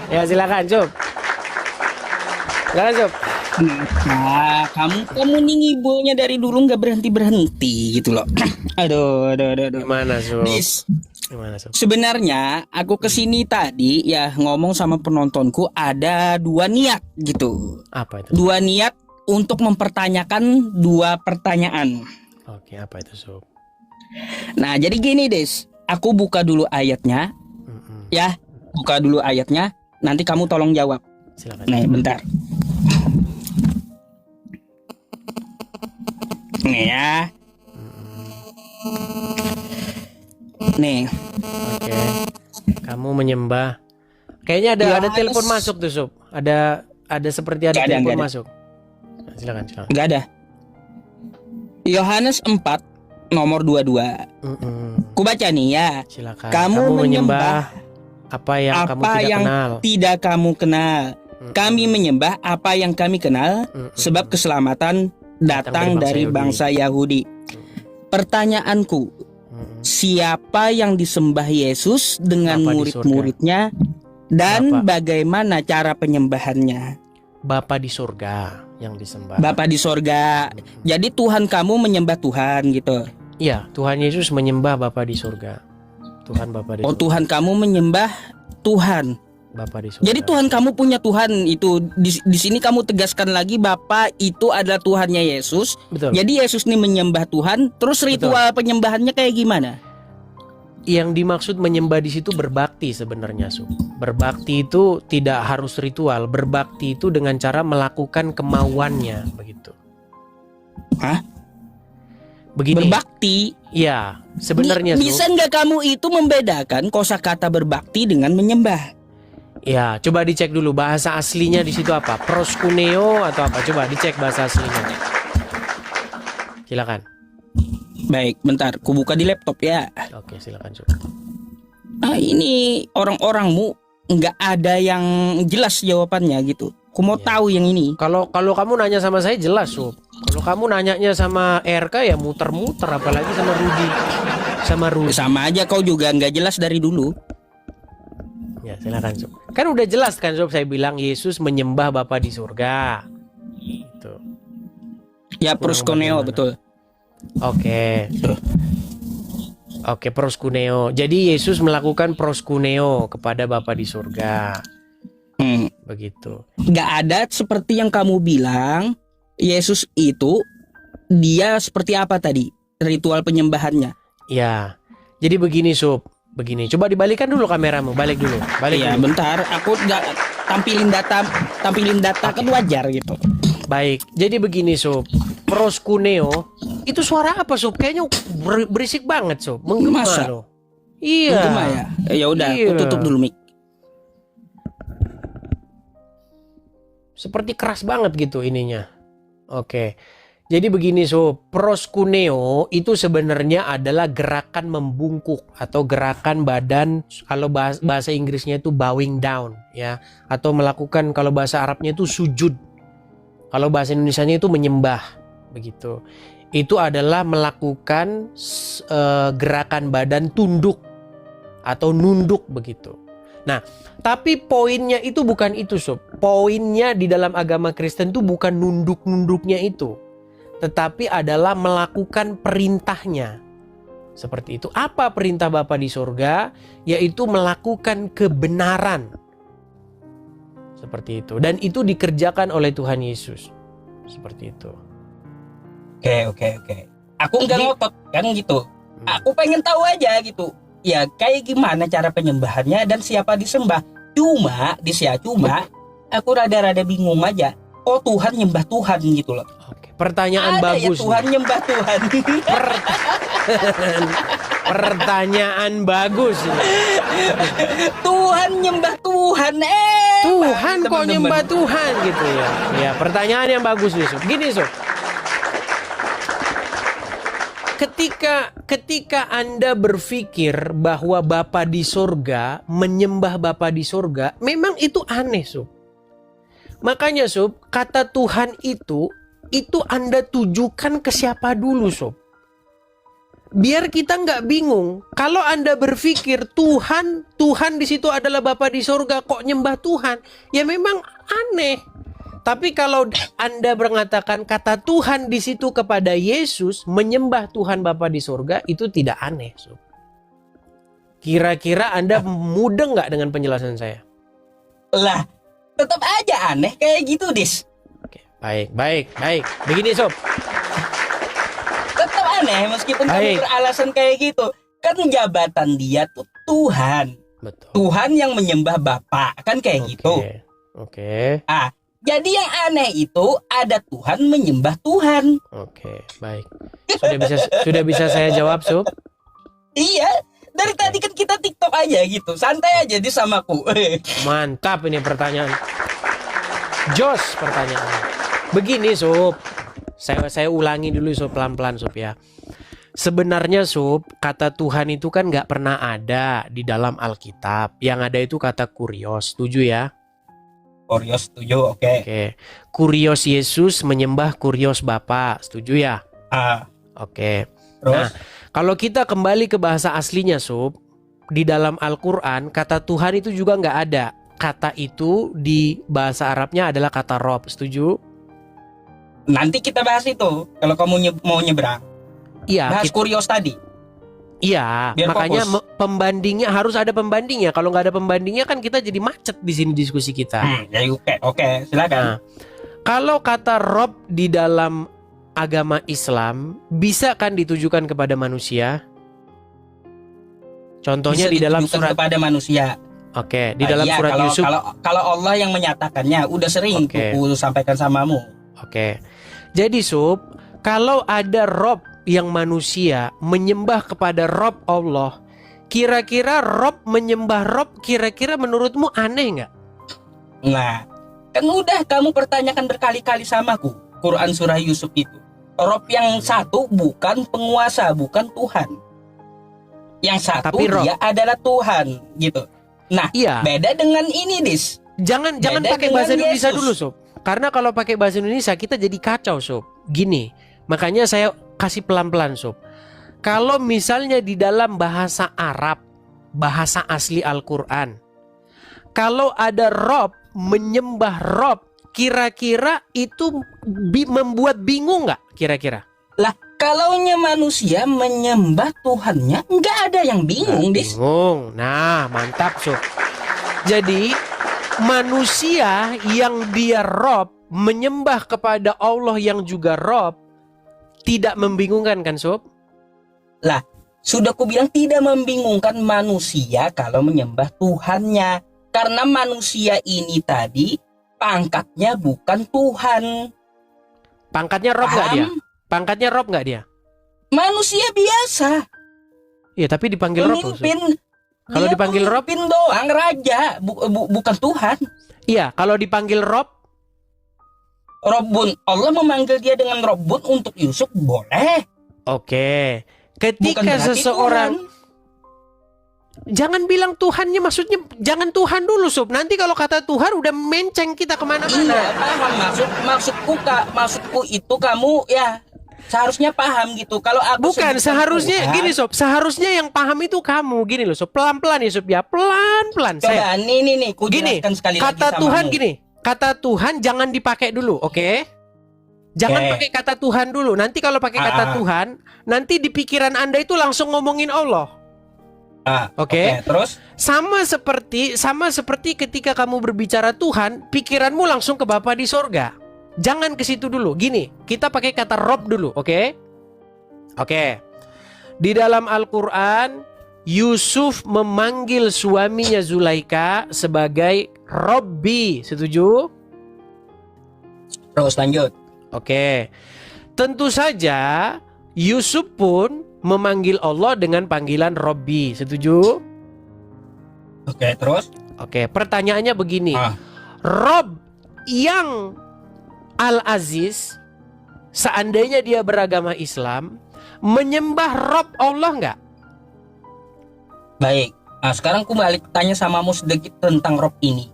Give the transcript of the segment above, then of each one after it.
Ya silakan, Sob. Silakan, Sob. Nah, kamu nih ngibonya dari dulu nggak berhenti gitu loh. Aduh. Gimana, Sob? Dis, Gimana, Sob? sebenarnya aku kesini tadi ya ngomong sama penontonku ada dua niat gitu. Apa itu? Dua niat untuk mempertanyakan dua pertanyaan. Oke, apa itu, Sob? Nah, jadi gini, Des. Aku buka dulu ayatnya. Ya, buka dulu ayatnya. Nanti kamu tolong jawab. Silakan. Nih, bentar. Nih ya. Nih. Oke. Kamu menyembah. Kayaknya ada Ya, telepon masuk tuh, Sob. Ada seperti ada Nggak ada, telepon nggak ada. masuk. Nah, silakan. Enggak ada. Yohanes 4 nomor 22. Ku baca nih ya. Silakan. Kamu menyembah apa yang kamu apa tidak yang kenal. tidak kamu kenal. Kami menyembah apa yang kami kenal, sebab keselamatan datang dari bangsa Yahudi. Pertanyaanku, siapa yang disembah Yesus dengan Bapa di murid-muridnya dan Bapa. bagaimana cara penyembahannya? Bapa di surga yang disembah. Bapa di sorga. Jadi Tuhan kamu menyembah Tuhan gitu. Iya, Tuhan Yesus menyembah Bapa di surga. Tuhan Bapa di Oh, surga. Tuhan kamu menyembah Tuhan. Bapa di surga. Jadi Tuhan kamu punya Tuhan itu di sini kamu tegaskan lagi Bapa itu adalah Tuhannya Yesus. Betul. Jadi Yesus nih menyembah Tuhan. Terus ritual penyembahannya kayak gimana? Yang dimaksud menyembah di situ berbakti sebenarnya, Sob. Berbakti itu tidak harus ritual. Berbakti itu dengan cara melakukan kemauannya, begitu. Hah? Begini. Berbakti. Ya, sebenarnya, Sob. Bisa nggak kamu itu membedakan kosakata berbakti dengan menyembah? Ya, coba dicek dulu bahasa aslinya di situ apa? Proskuneo atau apa? Coba dicek bahasa aslinya. Silakan. Baik, bentar, ku buka di laptop ya. Oke, silakan, Sob. Ah, ini orang-orangmu nggak ada yang jelas jawabannya gitu. Ku mau tahu yang ini. Kalau kamu nanya sama saya jelas, Sob. Kalau kamu nanyanya sama RK ya muter-muter, apalagi sama Rudi. Sama Rudi. Sama aja kau juga nggak jelas dari dulu. Ya, silakan, Sob. Kan udah jelas kan, Sob, saya bilang Yesus menyembah Bapa di surga. Gitu. Ya, proskuneo bagaimana? betul. Oke. Oke, proskuneo. Jadi Yesus melakukan proskuneo kepada Bapa di surga. Begitu. Nggak ada seperti yang kamu bilang. Yesus itu dia seperti apa tadi ritual penyembahannya? Ya. Jadi begini, Sob. Begini. Coba dibalikan dulu kameramu. Balik dulu. Balik Iya, dulu. bentar. Aku nggak tampilin data kan wajar gitu. Baik. Jadi begini, Sob. Proskuneo itu suara apa, Sob? Kayaknya berisik banget, Sob. Menggema Masa? loh. Iya. Menggema ya? Ya udah, Iya. aku tutup dulu mic. Seperti keras banget gitu ininya. Oke. Jadi begini, Sob. Proskuneo itu sebenarnya adalah gerakan membungkuk atau gerakan badan, kalau bahasa Inggrisnya itu bowing down ya, atau melakukan, kalau bahasa Arabnya itu sujud. Kalau bahasa Indonesianya itu menyembah, begitu. Itu adalah melakukan gerakan badan tunduk atau nunduk begitu. Nah, tapi poinnya itu bukan itu, Sob. Poinnya di dalam agama Kristen itu bukan nunduk-nunduknya itu, tetapi adalah melakukan perintahnya. Seperti itu. Apa perintah Bapa di surga? Yaitu melakukan kebenaran. Seperti itu. Dan itu dikerjakan oleh Tuhan Yesus. Seperti itu. Oke. Aku nggak ngotot kan gitu. Aku pengen tahu aja gitu. Ya kayak gimana cara penyembahannya dan siapa disembah. Cuma aku rada-rada bingung aja. Oh, Tuhan nyembah Tuhan gitu loh. Oke. Pertanyaan Ada bagus. ya Tuhan nih. nyembah Tuhan. Pertanyaan bagus. Tuhan nyembah Tuhan. Tuhan kok teman-teman. nyembah Tuhan gitu ya. Ya, pertanyaan yang bagus nih, Sob. Gini, Sob. Ketika Anda berpikir bahwa Bapa di surga, menyembah Bapa di surga, memang itu aneh, Sob. Makanya, Sob, kata Tuhan itu Anda tujukan ke siapa dulu, Sob? biar kita nggak bingung. Kalau Anda berpikir Tuhan di situ adalah Bapa di sorga, kok nyembah Tuhan? Ya memang aneh. Tapi kalau Anda mengatakan kata Tuhan di situ kepada Yesus, menyembah Tuhan Bapa di sorga, itu tidak aneh. Sob. Kira-kira Anda mudeng nggak dengan penjelasan saya? Lah, tetap aja aneh kayak gitu, Dis. Oke, baik. Begini, Sob. Tetap aneh meskipun Baik. kamu beralasan kayak gitu. Kan jabatan dia tuh Tuhan. Betul. Tuhan yang menyembah Bapa, kan kayak gitu. Oke. Jadi yang aneh itu ada Tuhan menyembah Tuhan. Oke, baik. Sudah bisa saya jawab, Sob? Iya, dari tadi kan kita TikTok aja gitu. Santai aja di samaku. Mantap ini pertanyaan. Jos pertanyaan. Begini, Sob. Saya ulangi dulu, Sob, pelan-pelan, Sob, ya. Sebenarnya, Sob, kata Tuhan itu kan nggak pernah ada di dalam Alkitab. Yang ada itu kata kurios. Setuju ya? Kurios, setuju, oke. Oke. Kurios Yesus menyembah kurios Bapa. Setuju ya? Oke. Terus? Nah, kalau kita kembali ke bahasa aslinya, Sob, di dalam Al-Quran, kata Tuhan itu juga nggak ada. Kata itu di bahasa Arabnya adalah kata Rob. Setuju? Nanti kita bahas itu. Kalau kamu mau nyebrang. Iya. Bahas kurios tadi. Iya, Biar makanya fokus. pembandingnya harus ada pembandingnya. Kalau nggak ada pembandingnya kan kita jadi macet di sini diskusi kita. Ya oke, silakan. Nah, kalau kata Rob di dalam agama Islam bisa kan ditujukan kepada manusia? Contohnya Bisa di dalam ditujukan surat. kepada manusia. Oke, di dalam Iya, surat kalau, Yusuf. Kalau Allah yang menyatakannya, udah sering Oke. ku sampaikan samamu. Oke. Jadi, Sob, kalau ada Rob yang manusia menyembah kepada Rob Allah, kira-kira Rob menyembah Rob, kira-kira menurutmu aneh nggak? Nah, kan udah kamu pertanyakan berkali-kali samaku. Quran surah Yusuf itu. Rob yang satu bukan penguasa, bukan Tuhan. Yang satu Tapi Rob. dia adalah Tuhan, gitu. Nah, Iya. beda dengan ini, Dis. Jangan Beda pakai dengan bahasa Indonesia Yesus. dulu, Sob. Karena kalau pakai bahasa Indonesia kita jadi kacau, Sob. Gini, makanya saya kasih pelan-pelan, Sob. Kalau misalnya di dalam bahasa Arab, bahasa asli Al-Quran, kalau ada Rob menyembah Rob, kira-kira itu membuat bingung nggak? Kira-kira? Lah, kalaunya manusia menyembah Tuhannya, nggak ada yang bingung, Dis. Bingung. Nah, mantap, Sob. Jadi manusia yang dia Rob menyembah kepada Allah yang juga Rob tidak membingungkan kan, Sob? Lah, sudah ku bilang tidak membingungkan manusia kalau menyembah Tuhannya. Karena manusia ini tadi pangkatnya bukan Tuhan. Pangkatnya Rob nggak dia? Paham? Pangkatnya Rob nggak dia? Manusia biasa. Iya, tapi dipanggil Rob, Sob. Pemimpin. Kalau Dia dipanggil Rob? pemimpin doang, raja, bukan Tuhan. Iya, kalau dipanggil Rob, Robun, Allah memanggil dia dengan Robun untuk Yusuf, boleh. oke. Bukan Ketika berarti seseorang Tuhan. jangan bilang Tuhannya, maksudnya jangan Tuhan dulu, Sob. Nanti kalau kata Tuhan udah menceng kita Iya, kemana-mana. paham maksudku itu kamu ya seharusnya paham gitu. Kalau aku Bukan, sebutkan seharusnya Tuhan, gini, Sob. Seharusnya yang paham itu kamu. Gini loh, Sob. Pelan-pelan ya, Sob, ya. Pelan-pelan. Coba nih, ku Gini, jelaskan sekali lagi kata samamu. Tuhan gini. Kata Tuhan jangan dipakai dulu, oke? Jangan Oke. pakai kata Tuhan dulu. Nanti kalau pakai kata Tuhan, nanti di pikiran Anda itu langsung ngomongin Allah. Oke. Terus Sama seperti ketika kamu berbicara Tuhan, pikiranmu langsung ke Bapa di sorga. Jangan ke situ dulu. Gini, kita pakai kata Rob dulu, oke? Oke. Di dalam Al-Quran, Yusuf memanggil suaminya Zulaika sebagai Robbi. Setuju? terus lanjut. Oke. Tentu saja Yusuf pun memanggil Allah dengan panggilan Robbi. Setuju? Oke, terus Oke, pertanyaannya begini. Ah. Rob yang Al-Aziz, seandainya dia beragama Islam, menyembah Rob Allah nggak? baik. Nah, sekarang ku balik tanya samamu sedikit tentang Rob ini.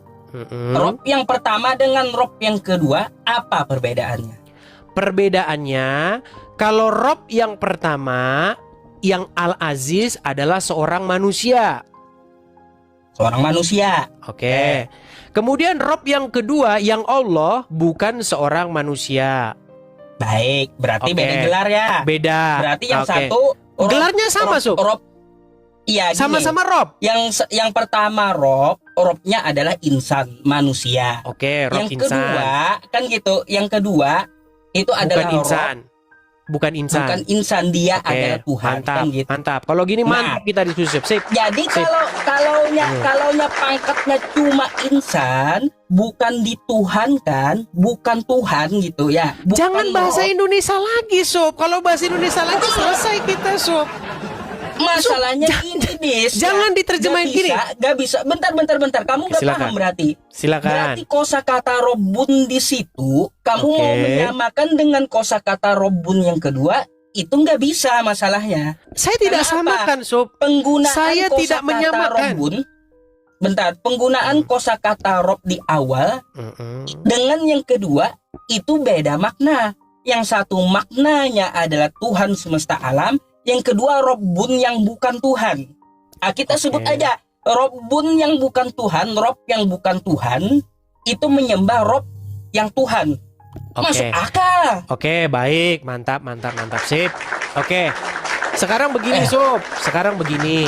Rob yang pertama dengan Rob yang kedua, apa perbedaannya? Perbedaannya, kalau Rob yang pertama yang Al-Aziz adalah seorang manusia. Seorang manusia. Oke. Kemudian Rob yang kedua, yang Allah bukan seorang manusia. Baik, berarti Oke. beda gelar ya. Beda. Berarti yang Oke. satu Gelarnya sama, Sob. Rob. Iya, gini. Sama-sama Rob. Yang pertama Robnya adalah insan, manusia. Oke, Rob Yang insan. kedua kan gitu. Yang kedua itu adalah Bukan insan. Rob, Bukan insan. bukan insan, dia Oke, adalah Tuhan. mantap, Kan gitu. mantap. Kalau gini Nah. mantap kita diskusi. Sip. Jadi Sip. kalaunya pangkatnya cuma insan, bukan dituhankan, bukan Tuhan gitu ya. Bukan Jangan bahasa Rob. Indonesia lagi, Sob. Kalau bahasa Indonesia lagi selesai kita, Sob. Masalahnya gini, Dis. Jangan diterjemahin gini. Gak bisa. Bentar. Kamu gak Silakan. paham berarti. Silakan. Berarti kosakata Robun di situ, kamu Oke. mau menyamakan dengan kosakata Robun yang kedua, itu nggak bisa masalahnya. Saya tidak Kenapa? samakan, Sob. Penggunaan Saya tidak kosakata menyamakan. Robun, bentar, penggunaan kosakata Rob di awal dengan yang kedua itu beda makna. Yang satu maknanya adalah Tuhan semesta alam, yang kedua Robun yang bukan Tuhan. Kita Oke. sebut aja Robun yang bukan Tuhan, Rob yang bukan Tuhan, itu menyembah Rob yang Tuhan. Masuk Oke. akal. Oke, baik. Mantap. Sip. Oke. Sekarang begini, Sob. Sekarang begini.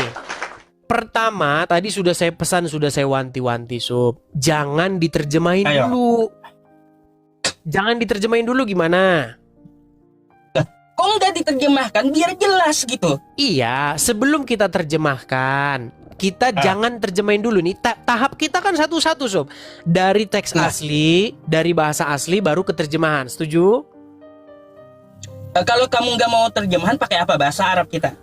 Pertama, tadi sudah saya pesan, sudah saya wanti-wanti, Sob. Jangan diterjemahin Ayo. dulu. Jangan diterjemahin dulu gimana? Kok nggak diterjemahkan biar jelas gitu? Iya, sebelum kita terjemahkan, kita jangan terjemahin dulu nih. Tahap kita kan satu-satu, Sob. Dari teks Nah. asli, dari bahasa asli baru ke terjemahan. Setuju? Kalau kamu nggak mau terjemahan, pakai apa? Bahasa Arab kita.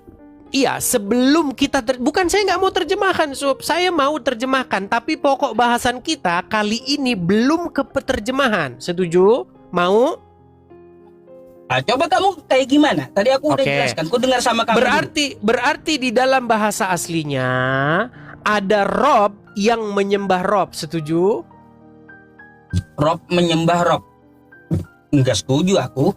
Iya, sebelum kita bukan saya nggak mau terjemahkan, Sob. Saya mau terjemahkan, tapi pokok bahasan kita kali ini belum ke peterjemahan. Setuju? Mau? Coba kamu kayak gimana? Tadi aku udah Oke. jelaskan. Aku dengar sama kamu. Berarti di dalam bahasa aslinya ada Rob yang menyembah Rob. Setuju? Rob menyembah Rob. Enggak setuju aku.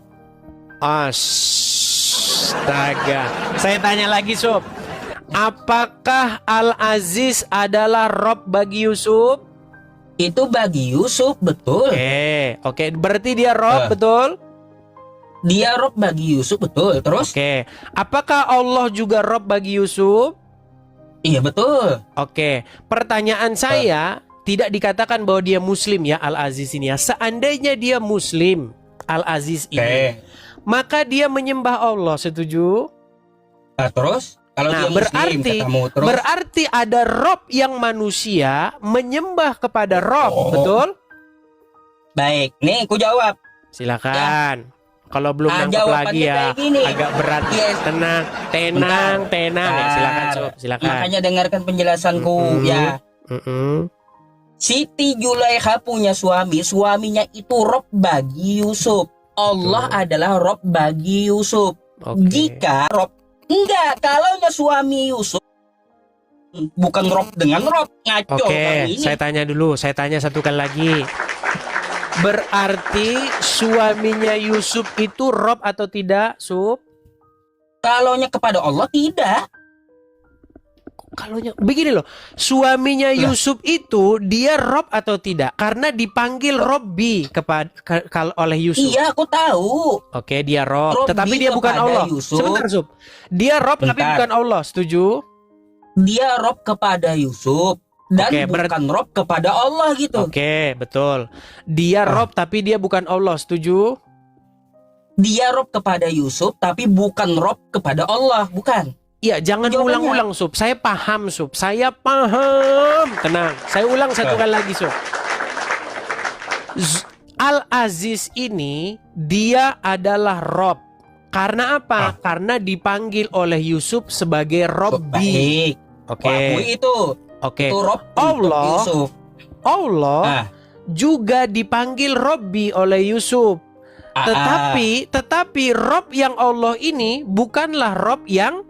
Astaga. Saya tanya lagi, Sob. Apakah Al-Aziz adalah Rob bagi Yusuf? Itu bagi Yusuf, betul. Oke. Berarti dia Rob, betul? Dia Rob bagi Yusuf, betul. Terus? Oke. Apakah Allah juga Rob bagi Yusuf? Iya, betul. Oke. Pertanyaan saya, tidak dikatakan bahwa dia Muslim ya, Al-Aziz ini ya. Seandainya dia Muslim, Al-Aziz ini, maka dia menyembah Allah. Setuju? Terus? Kalau dia Muslim, katamu, terus? berarti ada Rob yang manusia menyembah kepada Rob, betul? Baik, nih aku jawab. Silakan. Kalau belum nangkep jawabannya lagi ya, kayak gini. agak berat. Yes. Tenang. Ya, silakan, Sob. Silakan. Makanya dengarkan penjelasanku ya. Siti Julaiha punya suami, suaminya itu Rob bagi Yusuf. Allah adalah Rob bagi Yusuf. Oke. Jika Rob kalaunya suami Yusuf bukan Rob dengan Rob, ngaco Oke, ini. saya tanya satu kali lagi. Berarti suaminya Yusuf itu Rob atau tidak, Sub? Kalaunya kepada Allah tidak. Kalaunya begini loh, suaminya Yusuf itu dia Rob atau tidak? Karena dipanggil Robbi kalau oleh Yusuf. Iya, aku tahu. Oke, dia Rob, Robbi tetapi dia bukan kepada Allah. Yusuf. Sebentar, Sub. Dia Rob tapi Bentar. bukan Allah, setuju? Dia Rob kepada Yusuf dan Oke, bukan Rob kepada Allah gitu. Oke, betul. Dia Rob tapi dia bukan Allah, setuju? Dia Rob kepada Yusuf tapi bukan Rob kepada Allah, bukan. Iya, jangan Jawabannya. ulang-ulang, Sub. Saya paham, Sub. Saya paham. Tenang. Saya ulang satu kali lagi, Sub. Al-Aziz ini dia adalah Rob. Karena apa? Karena dipanggil oleh Yusuf sebagai Robbi. Baik. Oke. Aku itu. Oke. Itu Rob Allah. untuk Yusuf. Allah Ah. juga dipanggil Robbi oleh Yusuf. Tetapi Rob yang Allah ini bukanlah Rob yang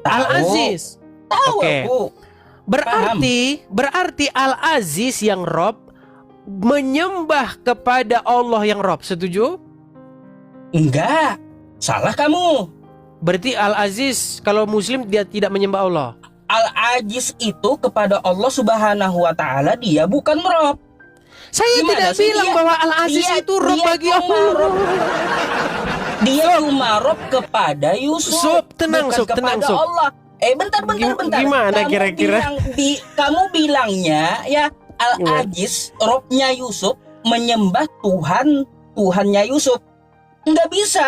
Al-Aziz. Tahu Oke. aku. Berarti Al-Aziz yang Rob menyembah kepada Allah yang Rob. Setuju? Enggak. Salah kamu. Berarti Al-Aziz kalau Muslim dia tidak menyembah Allah. Al-Aziz itu kepada Allah Subhanahu wa Ta'ala dia bukan Rob. Saya Gimana tidak sih? bilang bahwa Al-Aziz itu Rob bagi Allah. Dia cuma Rob kepada Yusuf. Sob, tenang, bukan Sob, tenang, kepada Sob. Allah. Bentar. Gimana kira-kira? Kamu bilangnya ya Al-Aziz, Robnya Yusuf menyembah Tuhannya Yusuf. Nggak bisa.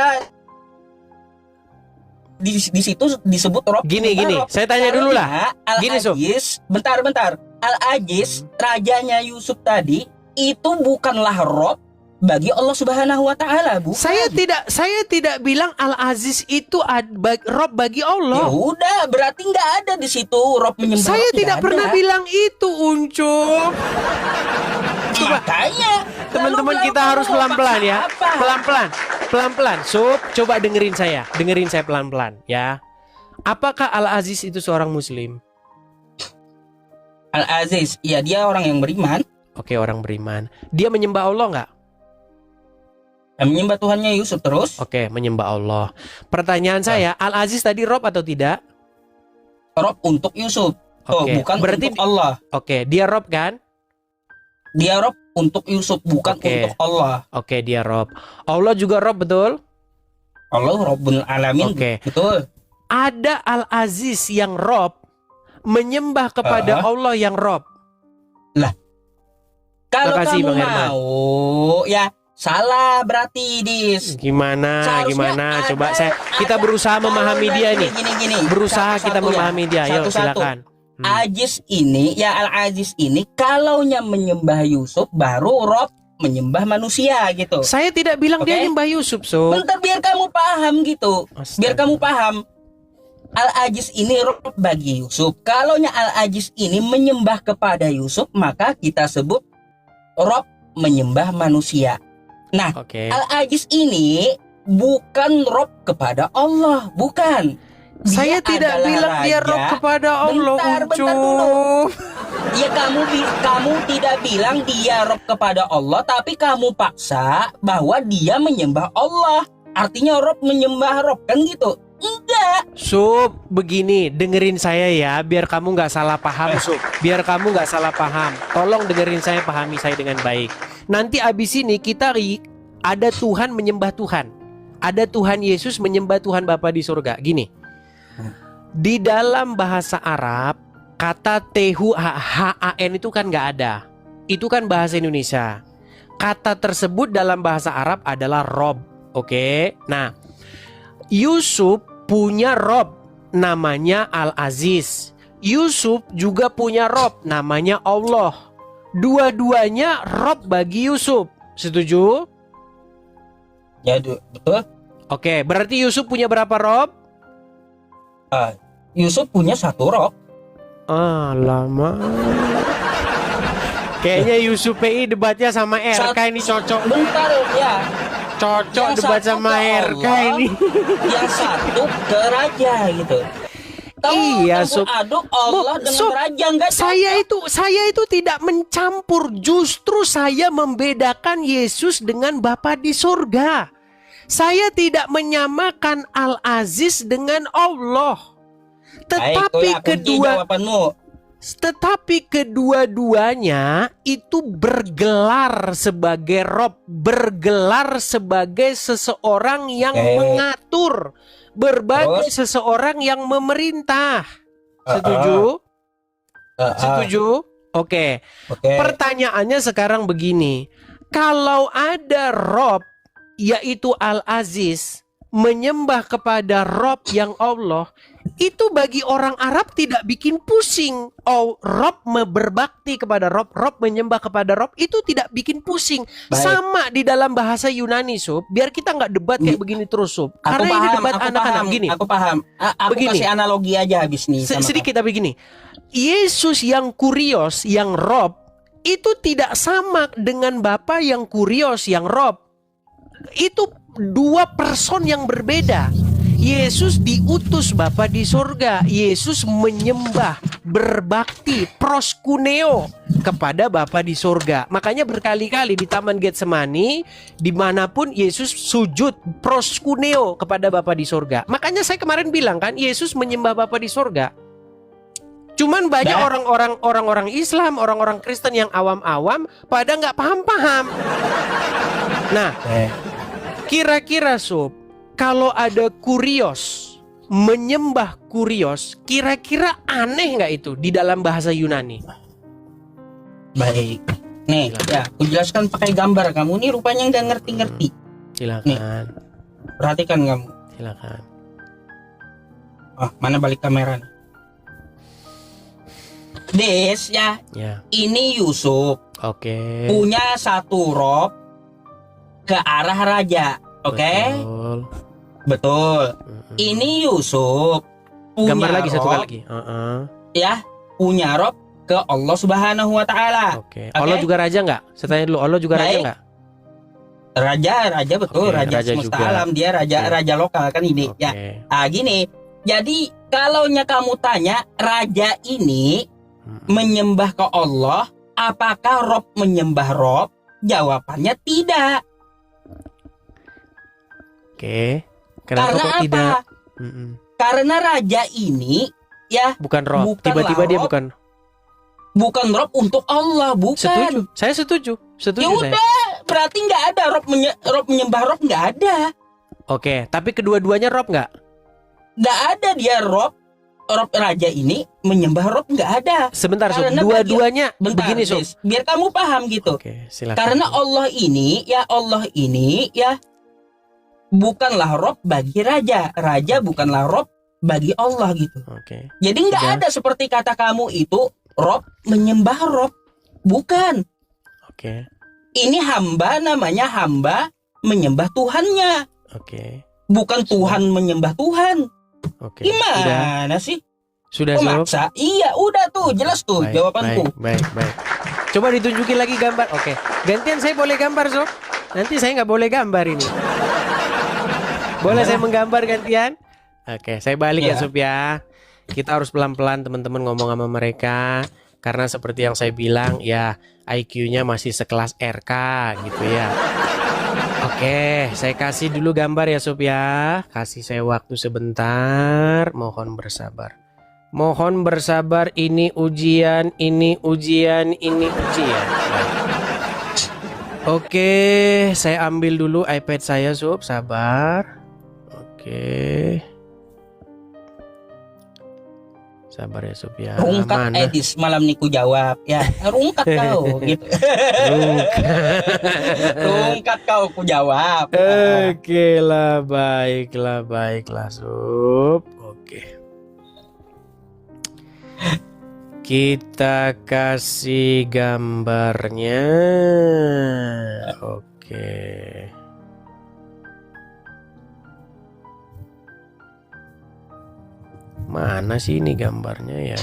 Di situ disebut Rob. Gini, saya tanya dulu lah. Gini, Sob. Al-Aziz, bentar. Al-Aziz, rajanya Yusuf tadi itu bukanlah Rob bagi Allah Subhanahu wa Ta'ala, bukan. Saya tidak bilang Al-Aziz itu Rob bagi Ya Allah. udah, berarti nggak ada di situ Rob menyembah. Saya Rob, tidak nggak pernah ada. bilang itu, Uncuk. Coba, Makanya teman-teman lalu kita harus kamu pelan-pelan ya. paksa apa? Pelan-pelan. Sob, coba dengerin saya pelan-pelan ya. Apakah Al-Aziz itu seorang Muslim? Al-Aziz, ya dia orang yang beriman. Oke, orang beriman. Dia menyembah Allah nggak? Menyembah Tuhannya Yusuf terus. Oke, menyembah Allah. Pertanyaan saya, Al-Aziz tadi Rob atau tidak? Rob untuk Yusuf. Oh, Oke, bukan berarti untuk Allah. Oke, dia Rob kan? Dia Rob untuk Yusuf, bukan Oke. untuk Allah. Oke, dia Rob. Allah juga Rob, betul? Allah Rabbul Alamin. Oke. Betul. Ada Al-Aziz yang Rob menyembah kepada Allah yang Rob. Kalau Makasih, kamu Bang Herman. mau, ya salah berarti, Dis. Gimana? Seharusnya Coba ada- kita berusaha Kalau memahami dia nih. Gini. Berusaha kita Satu-satu ya. memahami dia. Yuk, Satu-satu. silakan. Aziz ini, ya Al-Aziz ini, kalaunya menyembah Yusuf, baru Rob menyembah manusia gitu. Saya tidak bilang dia Oke. nyembah Yusuf, so. Bentar, biar kamu paham gitu. Biar Astaga. kamu paham. Al-Aziz ini Rob bagi Yusuf. Kalaunya Al-Aziz ini menyembah kepada Yusuf, maka kita sebut Rob menyembah manusia. Nah, Oke. Al-Aziz ini bukan Rob kepada Allah, bukan. Saya Dia tidak adalah bilang dia raja. Rob kepada Allah, Bentar dulu. Uncuk. Ya kamu tidak bilang dia Rob kepada Allah, tapi kamu paksa bahwa dia menyembah Allah. Artinya Rob menyembah Rob, kan gitu? Enggak. Sup, begini, dengerin saya ya, biar kamu nggak salah paham, Sup. Biar kamu nggak salah paham. Tolong dengerin saya, pahami saya dengan baik. Nanti abis ini ada Tuhan menyembah Tuhan. Ada Tuhan Yesus menyembah Tuhan Bapa di surga. Gini, di dalam bahasa Arab, kata Tuhan itu kan nggak ada. Itu kan bahasa Indonesia. Kata tersebut dalam bahasa Arab adalah Rob. Oke, nah Yusuf punya Rob namanya Al-Aziz. Yusuf juga punya Rob namanya Allah. Dua-duanya Rob bagi Yusuf. Setuju? Ya betul. Oke, berarti Yusuf punya berapa Rob? Yusuf punya satu Rob. Lama. Kayaknya Yusuf PI debatnya sama RK ini cocok. Bentar ya. Cocok Yang debat satu sama ke RK Allah, ini. Yang satu ke raja gitu. Iya, Sob. aduk Allah dengan Sob, raja enggak Saya itu tidak mencampur, justru saya membedakan Yesus dengan Bapa di surga. Saya tidak menyamakan Al-Aziz dengan Allah. Tetapi kedua-duanya itu bergelar sebagai Rob, bergelar sebagai seseorang yang mengatur, berbagai seseorang yang memerintah. Setuju? Setuju? Oke. Pertanyaannya sekarang begini. Kalau ada Rob, yaitu Al-Aziz, menyembah kepada Rob yang Allah, itu bagi orang Arab tidak bikin pusing. Rob berbakti kepada Rob, Rob menyembah kepada Rob, itu tidak bikin pusing. Baik. Sama di dalam bahasa Yunani, Sob. Biar kita nggak debat kayak begini terus, Sob. Karena ini debat anak-anak. Gini, Aku paham. Aku Begini. kasih analogi aja habis nih. sama sedikit tapi gini. Yesus yang kurios, yang Rob, itu tidak sama dengan Bapa yang kurios, yang Rob. Itu dua person yang berbeda. Yesus diutus Bapa di surga. Yesus menyembah, berbakti, proskuneo kepada Bapa di surga. Makanya berkali-kali di Taman Getsemani, dimanapun Yesus sujud proskuneo kepada Bapa di surga. Makanya saya kemarin bilang kan, Yesus menyembah Bapa di surga. Cuman banyak orang-orang Islam, orang-orang Kristen yang awam-awam pada nggak paham-paham. Nah, kira-kira Sob, kalau ada kurios, menyembah kurios, kira-kira aneh nggak itu di dalam bahasa Yunani? Baik. Nih, ya, aku jelaskan pakai gambar. Kamu nih rupanya nggak ngerti-ngerti. Silakan. Nih, perhatikan kamu. Silakan. Mana balik kamera nih? Des ya. Ini Yusuf. Oke. Punya satu rob ke arah raja. Oke. Betul. Ini Yusuf punya gambar lagi rob, satu kali lagi. Ya, punya rob ke Allah Subhanahu wa taala. Oke. Allah juga raja nggak? Saya tanya dulu, Allah juga raja nggak? Raja betul, raja semesta juga. Alam, dia raja lokal kan ini. Ya. Gini. Jadi kalau kamu tanya raja ini menyembah ke Allah, apakah Rob menyembah Rob? Jawabannya tidak. Oke. Kenapa karena kok apa? Tidak? Karena raja ini ya bukan Rob. Tiba-tiba dia bukan Rob untuk Allah, bukan. Setuju. Saya setuju. Ya udah, berarti nggak ada Rob menyembah Rob, nggak ada. Oke, tapi kedua-duanya Rob nggak? Nggak ada dia Rob raja ini menyembah Rob, nggak ada. Sebentar, dua-duanya begini, biar kamu paham gitu. Oke, silakan. Karena Allah ini ya bukanlah Rob bagi raja bukanlah Rob bagi Allah gitu. Oke. Jadi nggak ada seperti kata kamu itu Rob menyembah Rob, bukan. Oke. Ini hamba, namanya hamba menyembah Tuhannya. Oke. Bukan Tuhan menyembah Tuhan. Oke. Gimana sih? Sudah maksa? Iya, udah tuh, jelas tuh jawabanku. Baik. Coba ditunjukin lagi gambar. Oke. Gantian saya boleh gambar, Sob? Nanti saya nggak boleh gambar ini. Boleh saya menggambar gantian? Oke, saya balik ya, Sob ya. Kita harus pelan-pelan teman-teman ngomong sama mereka. Karena seperti yang saya bilang, ya IQ-nya masih sekelas RK gitu ya. Oke, saya kasih dulu gambar ya Sob ya. Kasih saya waktu sebentar. Mohon bersabar. Mohon bersabar, ini ujian, ini ujian, ini ujian. Oke, saya ambil dulu iPad saya Sob, sabar. Oke. Sabar ya Sob ya. Rungkat Edis malam niku jawab ya. Rungkat kau gitu. Rungkat kau ku jawab. Oke lah, baiklah Sob. Oke. Kita kasih gambarnya. Oke. Mana sih ini gambarnya ya?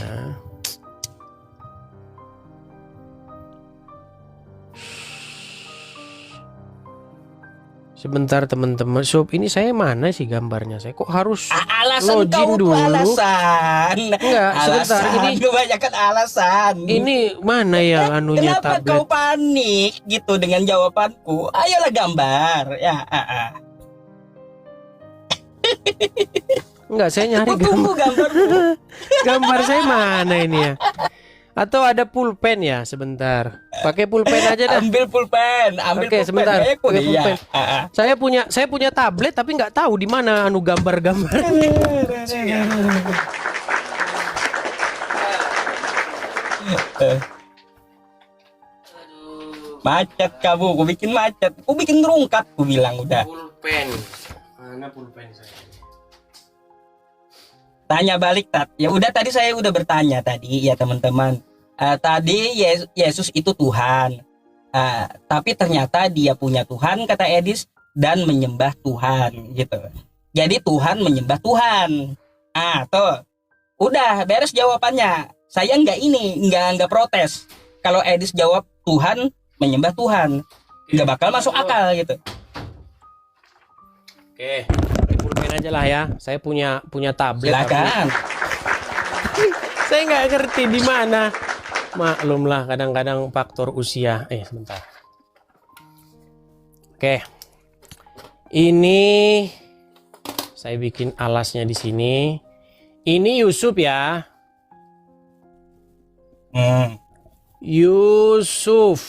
Sebentar teman-teman, Sob, ini saya mana sih gambarnya? Saya kok harus alasan login kau dulu? Alasan. Enggak, sebentar. Ini kebanyakan alasan. Ini mana yang anunya Kenapa tablet? Kau panik gitu dengan jawabanku? Ayolah gambar. Ya. Enggak, saya nyari gambar. Gambar saya mana ini ya? Atau ada pulpen ya? Sebentar. Pakai pulpen aja dah. Ambil pulpen. Oke, sebentar. Pakai pulpen. Saya punya tablet tapi nggak tahu di mana gambar-gambar. Macet kamu, aku bikin macet. Aku bikin rungkat, aku bilang udah. Pulpen. Mana pulpen saya? Tanya balik, Tat. Ya udah, tadi saya udah bertanya tadi ya teman-teman. Tadi Yesus itu Tuhan. Tapi ternyata dia punya Tuhan, kata Edis, dan menyembah Tuhan gitu. Jadi Tuhan menyembah Tuhan. Tuh. Udah beres jawabannya. Saya nggak protes. Kalau Edis jawab Tuhan menyembah Tuhan, nggak bakal masuk akal gitu. Oke, pakai pulpen aja lah ya. Saya punya tablet. Silakan. Saya nggak ngerti di mana. Maklum lah, kadang-kadang faktor usia. Sebentar. Oke. Ini saya bikin alasnya di sini. Ini Yusuf ya. Yusuf.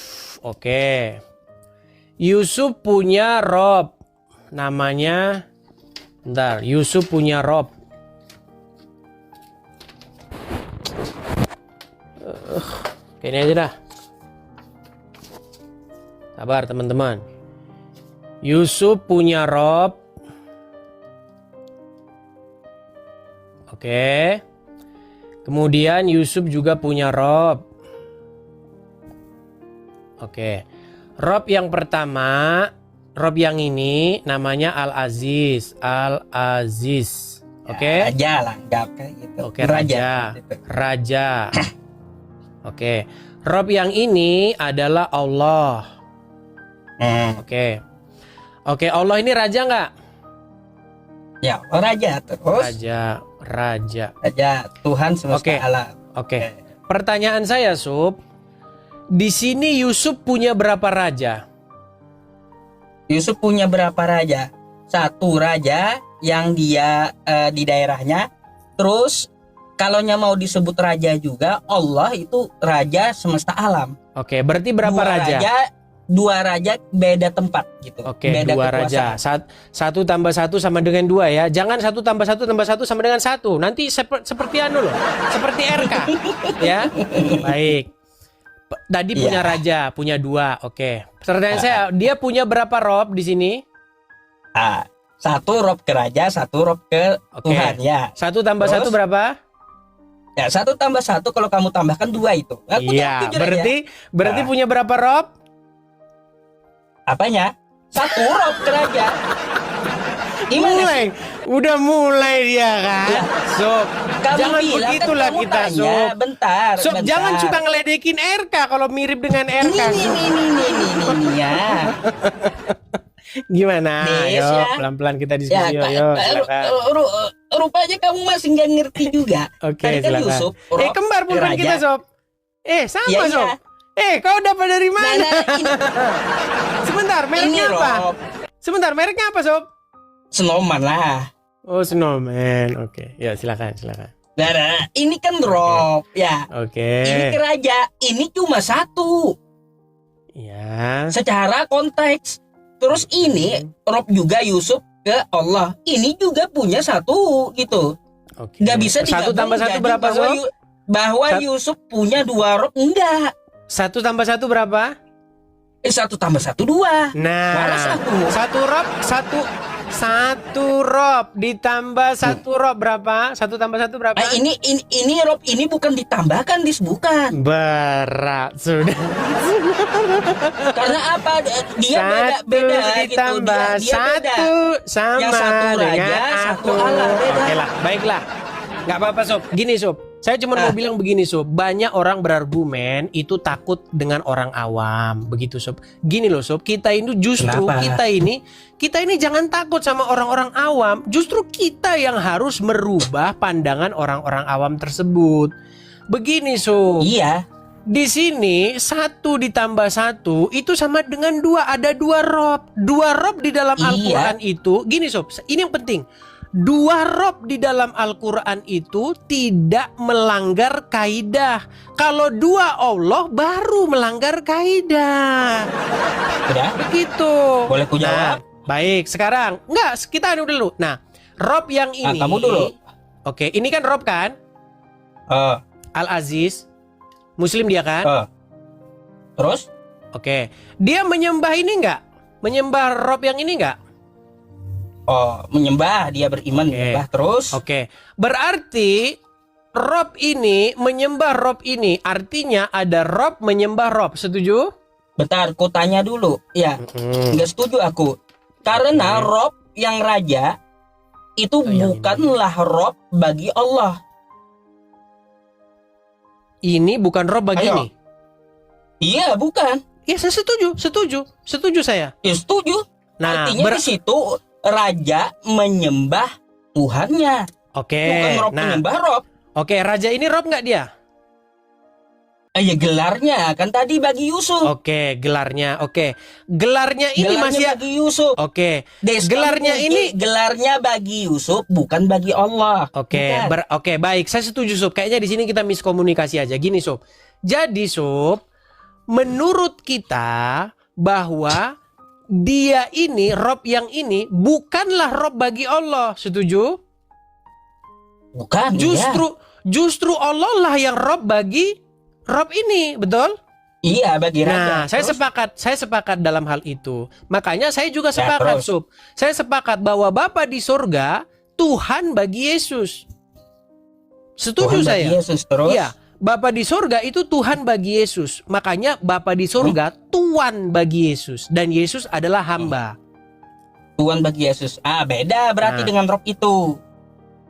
Oke. Yusuf punya Rob. Namanya, bentar, Yusuf punya Rob. Ini aja dah. Sabar teman-teman. Yusuf punya Rob. Oke. Kemudian Yusuf juga punya Rob. Oke. Rob yang pertama, Rob yang ini namanya Al-Aziz. Al-Aziz. Oke. Raja lah, anggap kayak gitu. Oke, raja. Raja. Oke. Rob yang ini adalah Allah. Oke. Oke, Allah ini raja nggak? Ya, raja terus. Raja. Raja Tuhan semesta alam. Oke. Pertanyaan saya, Sup. Di sini Yusuf punya berapa raja? Yusuf punya berapa raja? Satu raja yang dia di daerahnya. Terus kalau mau disebut raja juga, Allah itu raja semesta alam. Oke, berarti berapa raja? Dua raja beda tempat gitu. Oke, beda dua raja. Satu tambah satu sama dengan dua ya. Jangan satu tambah satu sama dengan satu. Nanti seperti anu loh, seperti RK. Ya, baik. Tadi punya raja, punya dua. Oke. Pertanyaan saya, dia punya berapa rob di sini? Satu rob ke raja, satu rob ke Tuhan ya. Satu tambah satu berapa? Ya, satu tambah satu kalau kamu tambahkan dua itu. Iya, berarti punya berapa rob? Apanya? Satu rob ke raja. Udah mulai dia kan. Sob, jangan begitulah kan kita, Sob. Bentar. Jangan suka ngeledekin RK kalau mirip dengan RK. Ini ya. Gimana? Ayo, pelan-pelan kita diskusi. Rupanya kamu masih nggak ngerti juga. Oke, silakan. Yusuf, kembar bukan raja. kita, Sob. Sama, Sob. Kau dapat dari mana? Sebentar, mereknya apa? Sebentar, mereknya apa, Sob? Snowman lah. Oh, Snowman. Oke. Ya, silakan. Nah, ini kan Rob ya. Oke. Ini ke raja, ini cuma satu. Ya. Secara konteks. Terus ini Rob juga Yusuf ke Allah. Ini juga punya satu gitu. Oke. Gak bisa satu tambah satu berapa, Sob? Bahwa Yusuf punya dua Rob, enggak. Satu tambah satu berapa? Satu tambah satu dua. Nah, satu rob ditambah satu rob berapa? Satu tambah satu berapa? Ini rob ini bukan ditambahkan, bukan. Berat sudah. Karena apa? Dia beda ditambah gitu. Dia satu beda. Sama yang satu raja, dengan satu Allah, beda. Oke lah, baiklah. Nggak apa-apa, Sob. Gini, Sob. Saya cuma mau bilang begini, Sob. Banyak orang berargumen itu takut dengan orang awam. Begitu, Sob. Gini loh, Sob. Kita ini justru kita ini jangan takut sama orang-orang awam. Justru kita yang harus merubah pandangan orang-orang awam tersebut. Begini, Sob. Iya. Di sini 1 ditambah 1 itu sama dengan 2. Ada 2 rob. 2 rob di dalam Al-Quran itu. Gini, Sob. Ini yang penting. 2 rob di dalam Al-Quran itu tidak melanggar kaidah. Kalau 2 Allah baru melanggar kaidah. Udah? Begitu. Boleh ku jawab? Baik, sekarang kita anu dulu. Nah, rob yang ini. Kamu dulu. Oke, ini kan rob kan? Al-Aziz. Muslim dia kan? Terus? Oke. Dia menyembah ini enggak? Menyembah rob yang ini enggak? Menyembah, dia beriman, menyembah terus. Oke. Berarti rob ini menyembah rob ini, artinya ada rob menyembah rob. Setuju? Bentar, ku tanya dulu. Ya, nggak setuju aku. Karena rob yang raja itu bukanlah rob bagi Allah. Ini bukan rob bagi ini. Iya, bukan. Ya, saya setuju saya. Ya, setuju. Nah, artinya di situ raja menyembah Tuhannya, Oke. bukan Rob Nah, menyembah Rob. oke, raja ini Rob nggak dia? Ya gelarnya kan tadi bagi Yusuf. Oke, gelarnya. Oke. Gelarnya ini Gelarnya masih bagi Yusuf. Oke. Des, Gelarnya kamu ini gelarnya bagi Yusuf, bukan bagi Allah. Oke, Bukan. oke, baik. Saya setuju, Sob. Kayaknya di sini kita miskomunikasi aja. Gini, Sob. Jadi, Sob, menurut kita bahwa dia ini, Rob yang ini, bukanlah Rob bagi Allah. Setuju? Bukan. Justru Allah lah yang Rob bagi Rob ini, betul? Iya, bagi Nah, raja. saya sepakat dalam hal itu. Makanya saya juga Ya, sepakat, terus. Sob. Saya sepakat bahwa Bapa di surga Tuhan bagi Yesus. Setuju Tuhan saya. bagi Yesus terus. Iya, Bapa di surga itu Tuhan bagi Yesus. Makanya Bapa di surga Tuhan bagi Yesus dan Yesus adalah hamba. Tuhan bagi Yesus. Beda berarti Nah. dengan Rob itu.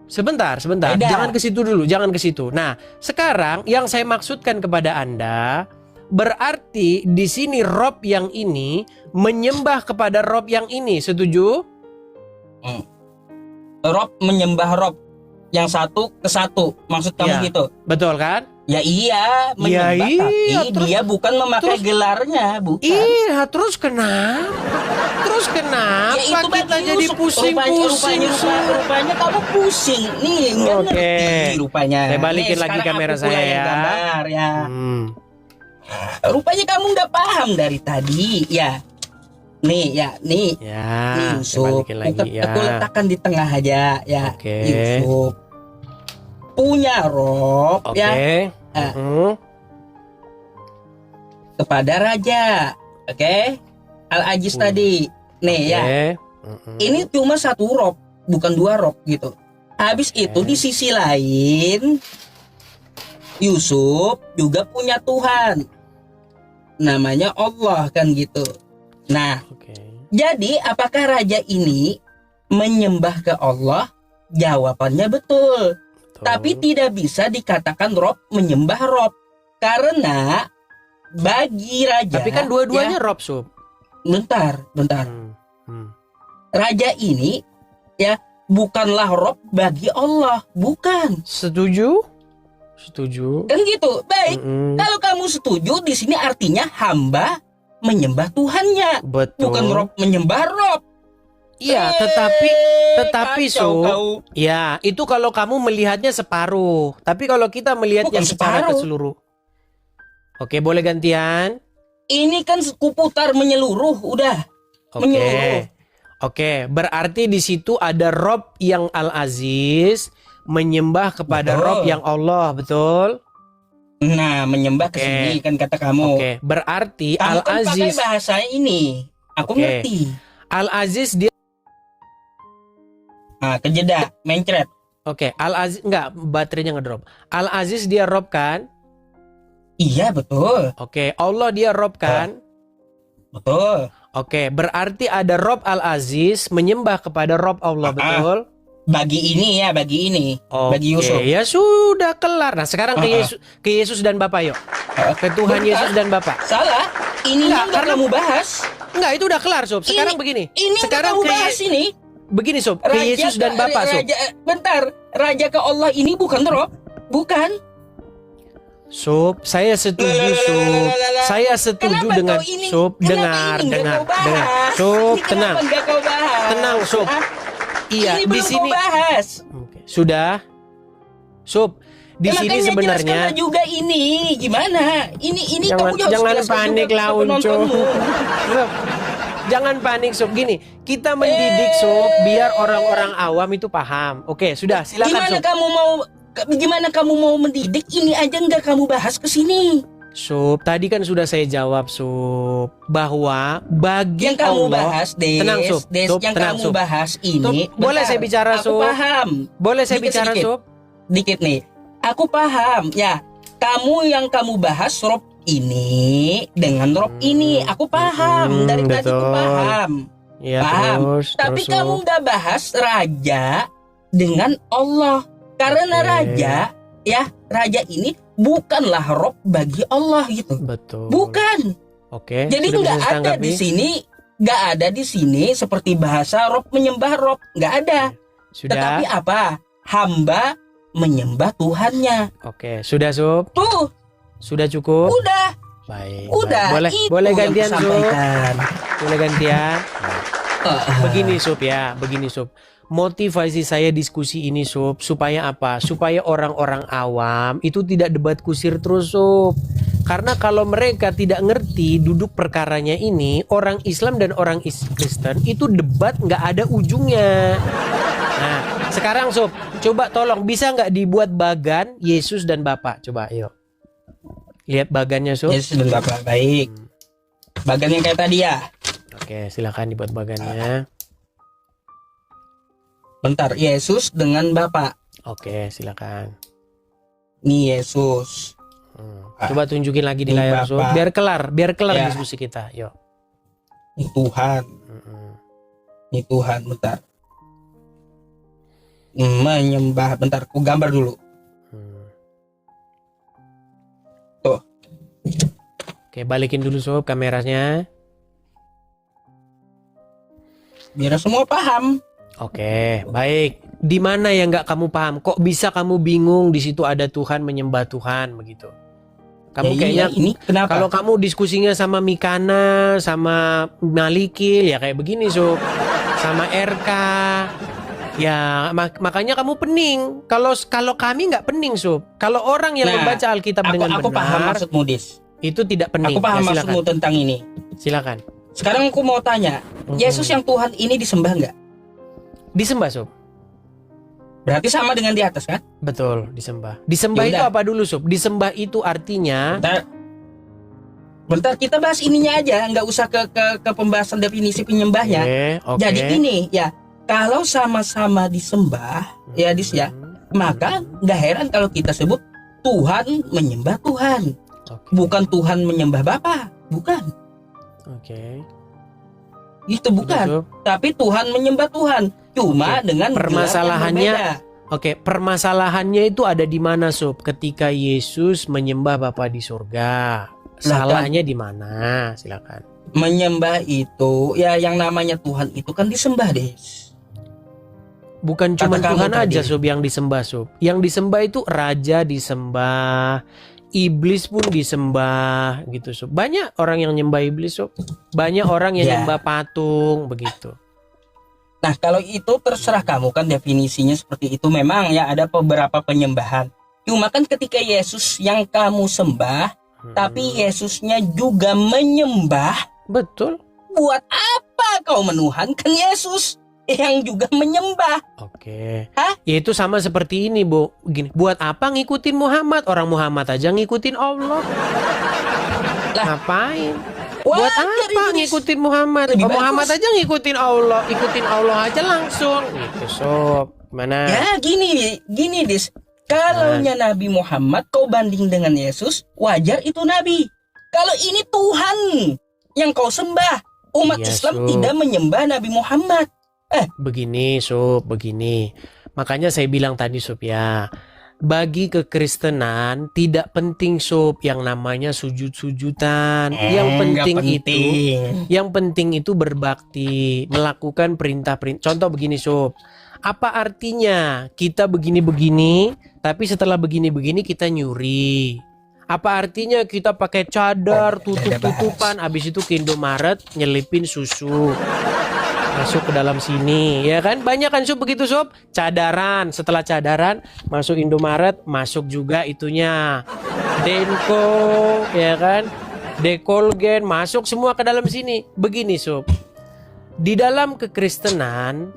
Sebentar. Beda. Jangan ke situ dulu, jangan ke situ. Nah, sekarang yang saya maksudkan kepada Anda berarti di sini Rob yang ini menyembah kepada Rob yang ini. Setuju? Rob menyembah Rob. Yang satu ke satu. Maksud kamu Iya. gitu? Betul kan? Ya iya, menyembah iya, tapi terus- dia bukan memakai terus- gelarnya, bukan. Iya, terus kenapa? Terus kenapa Ya itu kita bagi jadi Yusuf. pusing-pusing? Rupanya kamu pusing nih, nggak Oke. ngerti rupanya. Saya balikin Nih, lagi sekarang kamera aku pula saya yang ya. gambar, ya. Hmm. Rupanya kamu nggak paham dari tadi, ya. Nih, ya, nih. Ya, Nih saya Yusuf, balikin lagi ya. aku letakkan di tengah aja, ya. Oke. Yusuf punya Rob, Oke. ya, Mhm. kepada raja, oke? Al-Aziz tadi, nih ya. Oke. Mhm. Ini cuma satu Rob, bukan dua Rob gitu. Habis itu di sisi lain, Yusuf juga punya Tuhan, namanya Allah kan gitu. Nah, Oke. jadi apakah raja ini menyembah ke Allah? Jawabannya betul. Betul. Tapi tidak bisa dikatakan Rob menyembah Rob. Karena bagi raja... Tapi kan dua-duanya ya, Rob, Sob. bentar. Hmm. Raja ini ya bukanlah Rob bagi Allah. Bukan. Setuju? Kan gitu. Baik. Mm-mm. Kalau kamu setuju, di sini artinya hamba menyembah Tuhannya. Betul. Bukan Rob menyembah Rob. Iya, tetapi kacau Sob, kau. ya itu kalau kamu melihatnya separuh. Tapi kalau kita melihatnya Bukan secara separuh. keseluruhan. Oke, boleh gantian? Ini kan kuputar menyeluruh, udah. Oke. Menyeluruh. Oke, berarti di situ ada Rob yang Al-Aziz menyembah kepada Betul. Rob yang Allah, betul? Nah, menyembah ke Oke. sini kan kata kamu. Oke, berarti Kamu kan pakai Al-Aziz bahasa ini. Aku Oke. ngerti. Al-Aziz dia Kejeda, mencret. Oke, Al-Aziz enggak baterainya ngedrop. Al-Aziz dia Rob kan? Iya, betul. Oke, Allah dia Rob kan? Betul. Oke, berarti ada Rob Al-Aziz menyembah kepada Rob Allah, betul? Bagi ini ya, bagi ini. Bagi Yusuf. Oke, ya sudah kelar. Nah, sekarang ke Yesus dan Bapak yuk. Ke Tuhan Bentar. Yesus dan Bapak. Salah. Ini Enggak, nggak karena- kamu bahas. Enggak, itu udah kelar, Sob. Sekarang Ini- begini. Ini nggak Sekarang kamu bahas ini. begini, Sob. Ke Yesus dan Bapak, Sob. Bentar. Raja ke Allah ini bukan Rob. Bukan. Sob, saya setuju, Sob. Saya setuju Kenapa dengan kau ini- Sob. kenapa Dengar, ini nggak dengar, kau bahas? dengar. Sob, Ini tenang. kenapa nggak kau bahas? Tenang, Sob. Iya, ini di belum sini. kau bahas. Oke, sudah. Sob, di Ya, sini makanya sebenarnya jelaskanlah juga ini gimana? Ini Jangan- kamu harus jangan jelaskan panik juga lah, ke Unco. penontonmu. Sob, jangan panik, Sob. Gini, kita mendidik, Sob, biar orang-orang awam itu paham. Oke, sudah, silakan, Gimana Sob. gimana kamu mau mendidik? Ini aja nggak kamu bahas ke sini. Sob, tadi kan sudah saya jawab, Sob, bahwa bagi Yang kamu Allah, bahas, Des. Tenang, Sob. Des, Sob, yang tenang, kamu Sob. bahas ini. Sob, boleh saya bicara, Aku Sob? paham. Boleh saya Dikit, bicara, sedikit. Sob? Dikit nih. Aku paham. Ya, yang kamu bahas Rob ini dengan Rob ini. Aku paham. Dari tadi aku betul. paham. Iya, Paham. terus. Tapi terus, kamu Sob. nggak bahas raja dengan Allah. Karena Oke. raja ini bukanlah Rob bagi Allah gitu. Betul. Bukan. Oke. Jadi sudah bisa nggak ada ditanggapi? di sini Nggak ada di sini seperti bahasa Rob menyembah Rob, nggak ada. Sudah. Tetapi apa? Hamba menyembah Tuhannya. Oke, sudah Sob. Tuh, Sudah cukup. udah, Baik. udah. Boleh, itu boleh yang gantian Sob. kusampaikan. Boleh gantian. Begini Sob ya, begini Sob. Motivasi saya diskusi ini Sob, supaya apa? Supaya orang-orang awam itu tidak debat kusir terus Sob. Karena kalau mereka tidak ngerti duduk perkaranya ini, orang Islam dan orang Kristen itu debat nggak ada ujungnya. Nah, sekarang Sob, coba tolong bisa nggak dibuat bagan Yesus dan Bapa? Coba, yuk. Lihat bagannya Sob. Yesus dan Bapa, baik. Bagan yang kayak tadi ya. Oke, silakan dibuat bagannya. Bentar, Yesus dengan Bapa. Oke, silakan. Nih Yesus. Coba tunjukin lagi di Ini layar Sob. Bapak. Biar kelar Ya. diskusi kita. Yuk. Ini Tuhan. Ini Tuhan, bentar. Menyembah, bentar, ku gambar dulu. Tuh. Oke, balikin dulu Sob kameranya. Biar semua paham. Oke, baik. Di mana yang nggak kamu paham? Kok bisa kamu bingung di situ ada Tuhan menyembah Tuhan begitu? Kamu Ya, kayaknya ini kenapa? kalau kamu diskusinya sama Mikana, sama Malikil ya kayak begini Sob. Sama RK. Ya makanya kamu pening. Kalau kami nggak pening Sob. Kalau orang yang membaca Alkitab dengan aku paham benar maksudmu, Dis. itu tidak pening. Aku paham Ya, silakan. maksudmu tentang ini. Silakan. Sekarang aku mau tanya, Yesus yang Tuhan ini disembah nggak? Disembah Sob. Berarti sama dengan di atas kan? Betul, disembah. Disembah Ya itu udah. apa dulu Sob? Disembah itu artinya Bentar, kita bahas ininya aja, nggak usah ke pembahasan definisi penyembahnya. Oke. Jadi gini ya, kalau sama-sama disembah, ya Dis ya, maka nggak heran kalau kita sebut Tuhan menyembah Tuhan, Oke. bukan Tuhan menyembah Bapa, bukan. Oke. Itu bukan, Sob. tapi Tuhan menyembah Tuhan, cuma Oke. dengan gelar yang Permasalahannya- berbeda. Oke, permasalahannya itu ada di mana Sob? Ketika Yesus menyembah Bapa di surga. Salahnya di mana? Silakan. Menyembah itu, ya yang namanya Tuhan itu kan disembah, Des. Bukan cuma Kata kamu Tuhan tadi. aja Sob yang disembah Sob. Yang disembah itu raja disembah, iblis pun disembah gitu Sob. Banyak orang yang nyembah iblis Sob. Banyak orang yang Ya. nyembah patung begitu. Nah, kalau itu terserah kamu kan definisinya seperti itu. Memang ya ada beberapa penyembahan. Cuma kan ketika Yesus yang kamu sembah, tapi Yesusnya juga menyembah, Betul. buat apa kau menuhankan Yesus yang juga menyembah? Oke. Hah? Ya itu sama seperti ini, Bu. Gini, buat apa ngikutin Muhammad? Orang Muhammad aja ngikutin Allah. Lah, Ngapain? Buat wajar apa itu, Dis. ngikutin Muhammad? Lebih bagus. Muhammad aja ngikutin Allah, ikutin Allah aja langsung. Gitu, Sob. Gimana? Ya gini Dis. Kalaunya Nabi Muhammad kau banding dengan Yesus, wajar itu Nabi. Kalau ini Tuhan yang kau sembah, umat Iya, Islam Sob. tidak menyembah Nabi Muhammad. Begini, Sob, begini. Makanya saya bilang tadi, Sob, ya. Bagi kekristenan tidak penting Sob yang namanya sujud-sujudan. Yang penting itu berbakti, melakukan perintah-perintah. Contoh begini Sob. Apa artinya kita begini-begini, tapi setelah begini-begini kita nyuri? Apa artinya kita pakai cadar, tutup-tutupan, habis itu ke Indomaret nyelipin susu masuk ke dalam sini, ya kan? Banyak kan Sob begitu Sob? Cadaran, setelah cadaran masuk Indomaret, masuk juga itunya Denko, ya kan? Dekolgen, masuk semua ke dalam sini. Begini Sob, di dalam kekristenan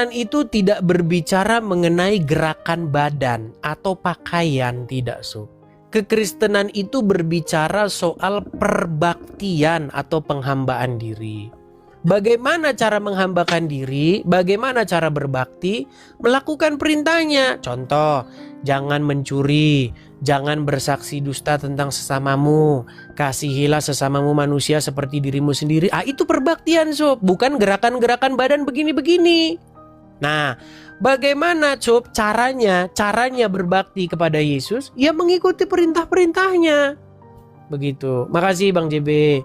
itu tidak berbicara mengenai gerakan badan atau pakaian, tidak Sob. Kekristenan itu berbicara soal perbaktian atau penghambaan diri. Bagaimana cara menghambakan diri, bagaimana cara berbakti, melakukan perintahnya. Contoh, jangan mencuri, jangan bersaksi dusta tentang sesamamu, kasihilah sesamamu manusia seperti dirimu sendiri. Itu perbaktian Sob, bukan gerakan-gerakan badan begini-begini. Nah, bagaimana Sob caranya berbakti kepada Yesus? Ya mengikuti perintah-perintahnya. Begitu. Makasih Bang JB.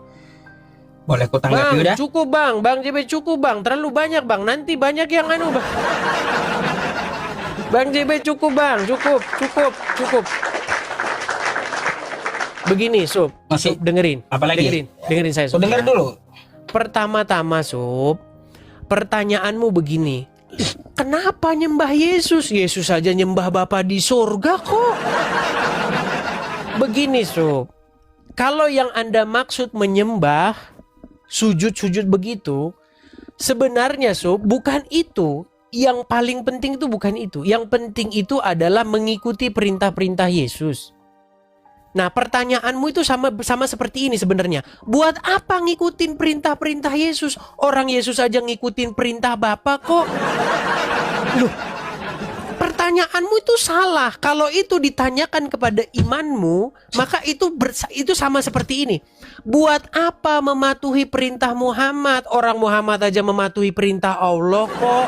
Boleh ku tanggapi udah? Cukup Bang JB cukup Bang, terlalu banyak Bang, nanti banyak yang anu Bang. Bang JB cukup Bang, cukup. Begini Sob, Masih dengerin. apalagi? Dengerin saya Ku Sob. denger ya. dulu. Pertama-tama Sob, pertanyaanmu begini. Kenapa nyembah Yesus? Yesus saja nyembah Bapa di surga kok. Begini Sob, kalau yang Anda maksud menyembah, sujud-sujud begitu, sebenarnya Sob, bukan itu. Yang paling penting itu bukan itu. Yang penting itu adalah mengikuti perintah-perintah Yesus. Nah, pertanyaanmu itu sama seperti ini sebenarnya. Buat apa ngikutin perintah-perintah Yesus? Orang Yesus aja ngikutin perintah Bapa kok. Loh, pertanyaanmu itu salah. Kalau itu ditanyakan kepada imanmu, maka itu sama seperti ini. Buat apa mematuhi perintah Muhammad? Orang Muhammad aja mematuhi perintah Allah kok.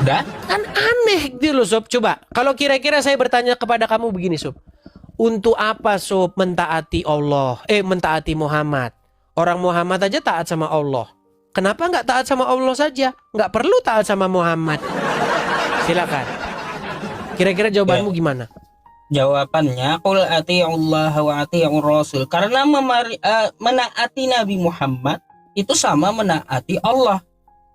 Udah? Kan aneh gitu loh Sob. Coba, kalau kira-kira saya bertanya kepada kamu begini Sob. Untuk apa Sob mentaati Allah? Mentaati Muhammad. Orang Muhammad aja taat sama Allah. Kenapa nggak taat sama Allah saja? Nggak perlu taat sama Muhammad. Silakan. Kira-kira jawabanmu gimana? Jawabannya qul atii'ullah wa atii'ur rasul. Karena menaati Nabi Muhammad itu sama menaati Allah.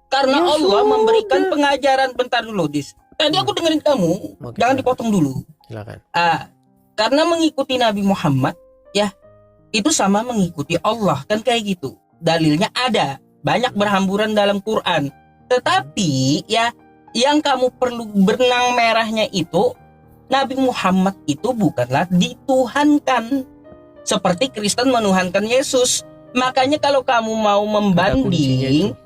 Karena Ya Allah sudah. memberikan pengajaran. Bentar dulu Dis. Tadi aku dengerin kamu. Oke, Jangan silakan. dipotong dulu. Silakan. Karena mengikuti Nabi Muhammad ya itu sama mengikuti Allah, kan kayak gitu. Dalilnya ada, banyak berhamburan dalam Quran. Tetapi ya yang kamu perlu benang merahnya itu, Nabi Muhammad itu bukanlah dituhankan seperti Kristen menuhankan Yesus. Makanya kalau kamu mau Kata kuncinya membanding itu.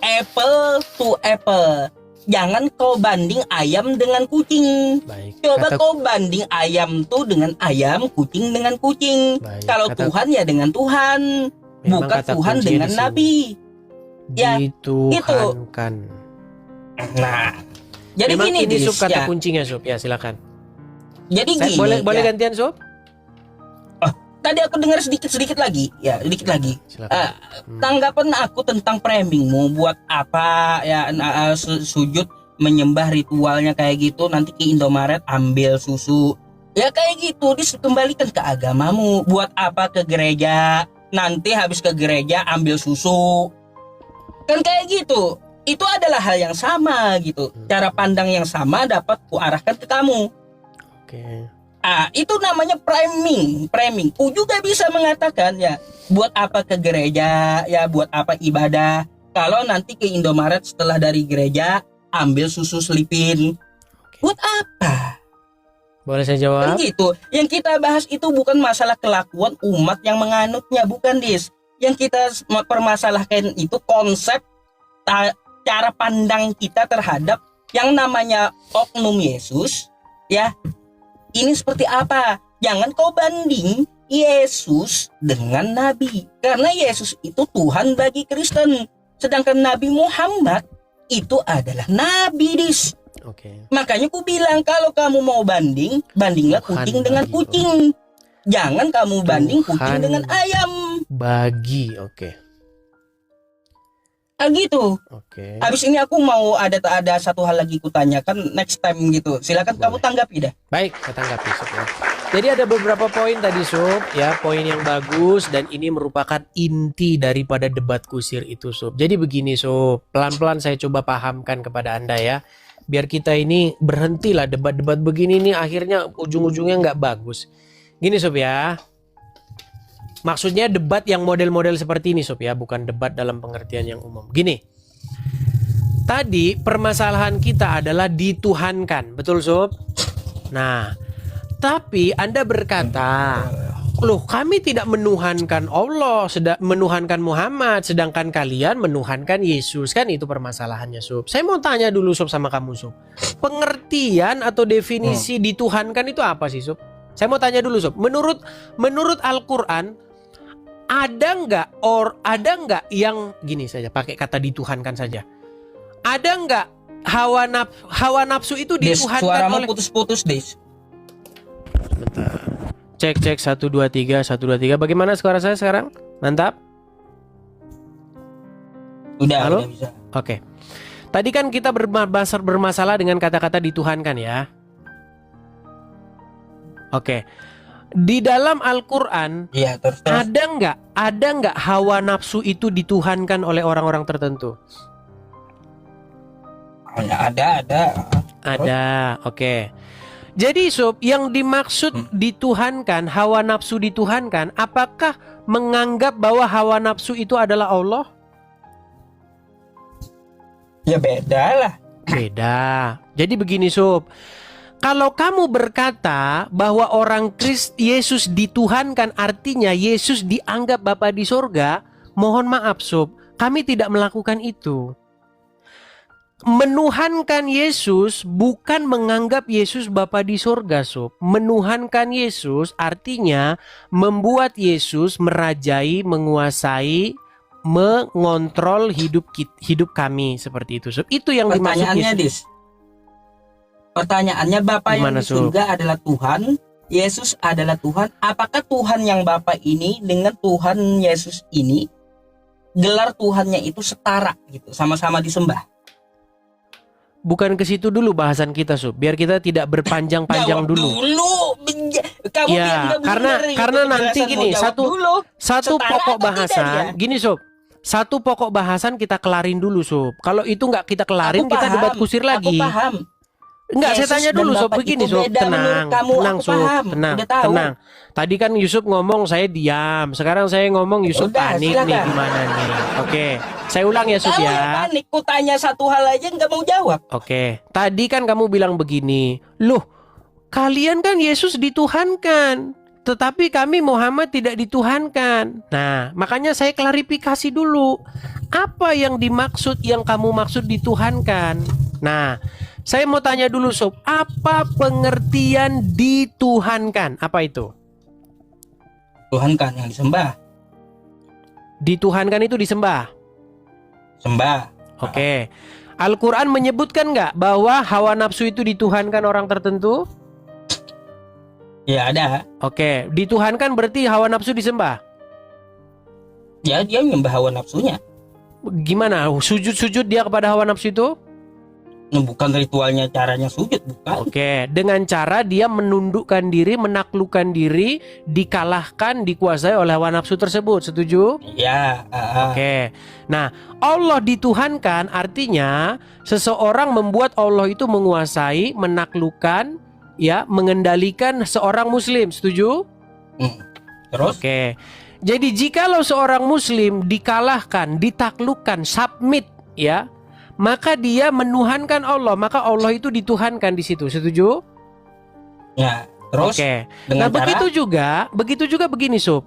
apple to apple, jangan kau banding ayam dengan kucing. Baik. Coba kau banding ayam tuh dengan ayam, kucing dengan kucing. Baik. Kalau Tuhan ya dengan Tuhan, Memang bukan kata Tuhan kuncinya dengan di sini. Nabi. Ya, Dituhankan. Nah, jadi Memang gini ini Dis, Sob kata ya. kuncinya Sob. Ya silakan. Jadi gini. Boleh ya. gantian Sob? Tadi aku dengar sedikit lagi, ya sedikit lagi. Silakan. Tanggapan aku tentang framingmu, buat apa ya sujud menyembah ritualnya kayak gitu, nanti ke Indomaret ambil susu. Ya kayak gitu, dikembalikan ke agamamu. Buat apa ke gereja, nanti habis ke gereja ambil susu. Kan kayak gitu. Itu adalah hal yang sama gitu. Cara pandang yang sama dapat kuarahkan ke kamu. Oke. Itu namanya framing. Ku juga bisa mengatakan ya, buat apa ke gereja, ya buat apa ibadah. Kalau nanti ke Indomaret setelah dari gereja ambil susu selipin. Buat apa? Boleh saya Kan jawab? gitu. Yang kita bahas itu bukan masalah kelakuan umat yang menganutnya, bukan Dis. Yang kita permasalahkan itu konsep cara pandang kita terhadap yang namanya oknum Yesus, ya. Ini seperti apa? Jangan kau banding Yesus dengan Nabi. Karena Yesus itu Tuhan bagi Kristen. Sedangkan Nabi Muhammad itu adalah Nabi, Dis. Oke. Makanya ku bilang kalau kamu mau banding, bandinglah Tuhan kucing dengan bagi, kucing. Jangan kamu banding kucing Tuhan dengan ayam. Bagi, oke. Gitu. Oke. Habis ini aku mau ada satu hal lagi kutanyakan next time gitu. Silakan kamu Boleh. tanggapi dah. Baik, saya tanggapi Sob ya. Jadi ada beberapa poin tadi Sob, ya, poin yang bagus dan ini merupakan inti daripada debat kusir itu Sob. Jadi begini Sob, pelan-pelan saya coba pahamkan kepada Anda ya. Biar kita ini berhentilah debat-debat begini nih akhirnya ujung-ujungnya nggak bagus. Gini Sob ya. Maksudnya debat yang model-model seperti ini Sob ya, bukan debat dalam pengertian yang umum. Gini. Tadi permasalahan kita adalah dituhankan, betul Sob? Nah, tapi Anda berkata, loh kami tidak menuhankan Allah, menuhankan Muhammad, sedangkan kalian menuhankan Yesus. Kan itu permasalahannya Sob. Saya mau tanya dulu Sob sama kamu Sob. Pengertian atau definisi dituhankan itu apa sih Sob? Saya mau tanya dulu Sob. Menurut Al-Quran, ada nggak yang gini saja, pakai kata dituhankan saja. Ada nggak hawa nafsu itu Des, dituhankan suaramu oleh... putus-putus, Des. Bentar. Cek 1 2 3 1 2 3. Bagaimana suara saya sekarang? Mantap. Halo? Udah bisa. Oke. Tadi kan kita bermasalah dengan kata-kata dituhankan ya. Oke. Di dalam Al-Quran Iya, terus. ada nggak hawa nafsu itu dituhankan oleh orang-orang tertentu? Ada. Ada. Oke. Jadi Sob, yang dimaksud dituhankan, hawa nafsu dituhankan, apakah menganggap bahwa hawa nafsu itu adalah Allah? Ya beda lah. Beda. Jadi begini Sob, kalau kamu berkata bahwa orang Yesus dituhankan, artinya Yesus dianggap Bapa di sorga, mohon maaf Sob, kami tidak melakukan itu. Menuhankan Yesus bukan menganggap Yesus Bapa di sorga Sob. Menuhankan Yesus artinya membuat Yesus merajai, menguasai, mengontrol hidup kami seperti itu. Sob. Itu yang dimaksud Pertanyaannya, Yesus. Pertanyaannya, Bapa yang Gimana, di surga adalah Tuhan, Yesus adalah Tuhan. Apakah Tuhan yang Bapa ini dengan Tuhan Yesus ini, gelar Tuhannya itu setara gitu, sama-sama disembah? Bukan ke situ dulu bahasan kita Sob. Biar kita tidak berpanjang-panjang Jawab dulu. Kamu Ya, karena nanti gini, satu pokok bahasan, gini Sob. Satu pokok bahasan kita kelarin dulu Sob. Kalau itu nggak kita kelarin, kita debat kusir lagi. Aku paham. Enggak, saya Yesus tanya dulu dan Sob, Bapa begini itu Sob, beda tenang, menurut kamu, tenang aku Sob, paham, tenang, udah tahu. tenang. Tadi kan Yusuf ngomong, saya diam. Sekarang saya ngomong, Yusuf Udah, panik silakan. nih, gimana nih? Oke, saya ulang ya Sob Kamu ya. yang panik, ku tanya satu hal aja nggak mau jawab. Oke, tadi kan kamu bilang begini, loh, kalian kan Yesus dituhankan, tetapi kami Muhammad tidak dituhankan. Nah, makanya saya klarifikasi dulu, apa yang dimaksud, yang kamu maksud dituhankan? Nah, saya mau tanya dulu Sob, apa pengertian dituhankan? Apa itu? Tuhan kan yang disembah, Dituhankan itu disembah. sembah. Oke. Al-Quran menyebutkan nggak bahwa hawa nafsu itu dituhankan orang tertentu? Ya ada. Oke, dituhankan berarti hawa nafsu disembah. Ya dia menyembah hawa nafsunya. Gimana? Sujud-sujud dia kepada hawa nafsu itu? Bukan ritualnya, caranya sujud, bukan. Oke, dengan cara dia menundukkan diri, menaklukkan diri, dikalahkan, dikuasai oleh hawa nafsu tersebut. Setuju? Ya. Oke. Nah, Allah dituhankan artinya seseorang membuat Allah itu menguasai, menaklukkan, ya, mengendalikan seorang muslim. Setuju? Terus? Oke. Jadi jikalau seorang muslim dikalahkan, ditaklukkan, submit, ya, maka dia menuhankan Allah, maka Allah itu dituhankan di situ. Setuju? Ya. Terus? Oke. Dengan Nah, cara? begitu juga begini, Sob.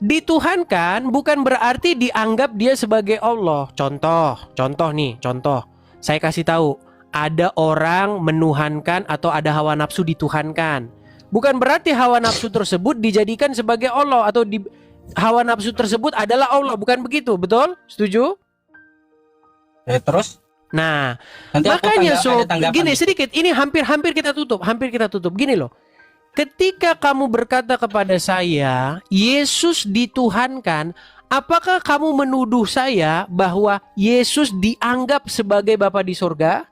Dituhankan bukan berarti dianggap dia sebagai Allah. Contoh nih. Saya kasih tahu, ada orang menuhankan atau ada hawa nafsu dituhankan. Bukan berarti hawa nafsu tersebut dijadikan sebagai Allah atau hawa nafsu tersebut adalah Allah, bukan begitu, betul? Setuju? Terus? Nah, Nanti aku makanya ada Sob, tanggapan gini nih. sedikit, ini hampir kita tutup. Gini loh, ketika kamu berkata kepada saya, Yesus dituhankan, apakah kamu menuduh saya bahwa Yesus dianggap sebagai Bapa di sorga?